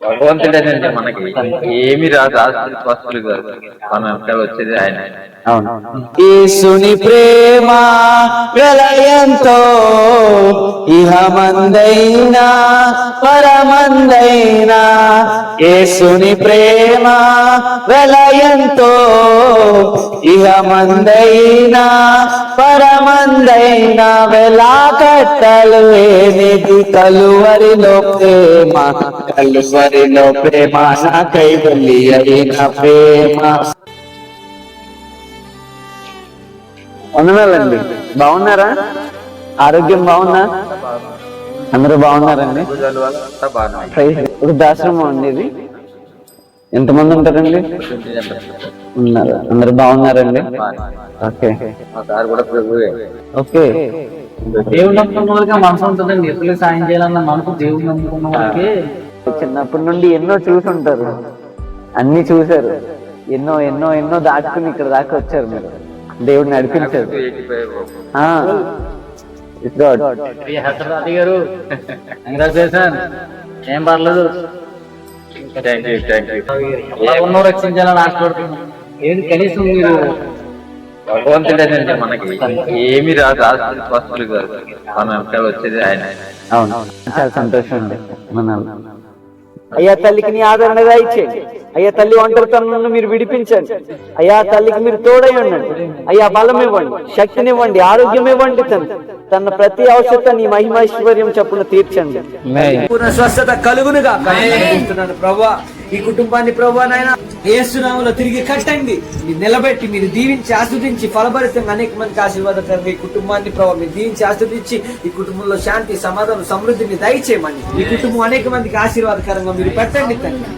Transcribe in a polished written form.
భగవంతుడేనండి మనకి. ఏమి రాదు, ఆస్తులు వస్తువులు కాదు, మన వెంట వచ్చేది ఆయన. అవును. యేసుని ప్రేమ ప్రళయంతో ఇహమందైనా పరమందైనా, యేసుని ప్రేమ ప్రళయంతో ఇహమందైనా పరమందైనా, వెలాకట్టలు లేనిది కలువరిలో ప్రేమ, కలువరిలో ప్రేమ నాకై బలి అయిన ప్రేమ. వందనాలండి. బాగున్నారా? ఆరోగ్యం బాగుందా? అందరూ బాగున్నారండి? వృద్ధాశ్రమం అండి ఇది. ఎంతమంది ఉంటారండి? ఉన్నారు. అందరు బాగున్నారండి? Okay okay. దేవుడు నమ్ముకున్న వాళ్ళకి మనసు ఉంటుందండి. ఎప్పుడు సాయం చేయాలన్న మనసు దేవుడు నమ్ముకున్న వాళ్ళకి. చిన్నప్పటి నుండి ఎన్నో చూసుంటారు, అన్ని చూసారు, ఎన్నో ఎన్నో ఎన్నో దాటుకుని ఇక్కడ దాకా వచ్చారు. మీరు దేవుడు నడిపించారు. గారు కంగ్రాచులేషన్. ఏం పర్లేదు, ఉన్న రక్షించాలని ఆశపడుతున్నాం. ఏది కనీసం మీరు భగవంతుడేనండి మనకి. ఏమి రాదు, ఆస్తులు వస్తువులు కాదు, మన వెంట వచ్చేది ఆయన. అవును. చాలా సంతోషం అండి. మన అయ్యా తల్లికి నీ ఆదరణగా ఇచ్చేయండి. అయ్యా తల్లి ఒంటరితనం మీరు విడిపించండి. అయ్యా తల్లికి మీరు తోడై ఉండండి. అయ్యా బలం ఇవ్వండి, శక్తినివ్వండి, ఆరోగ్యం ఇవ్వండి. తన ప్రతి అవసరత నీ మహిమైశ్వర్యం చెప్పున తీర్చండి. పూర్ణ స్వస్థత కలుగునుగా ప్రభువా. ఈ కుటుంబాన్ని ప్రభువా నాయన యేసునామములో తిరిగి కట్టండి, మీరు నిలబెట్టి, మీరు దీవించి ఆస్వాదించి ఫలభరితంగా అనేక మందికి ఆశీర్వాదకరంగా ఈ కుటుంబాన్ని ప్రభావ మీరు దీవించి ఆస్వాదించి ఈ కుటుంబంలో శాంతి, సమాధానం, సమృద్ధిని దయచేయమని ఈ కుటుంబం అనేక మందికి ఆశీర్వాదకరంగా మీరు పెట్టండి తండ్రి.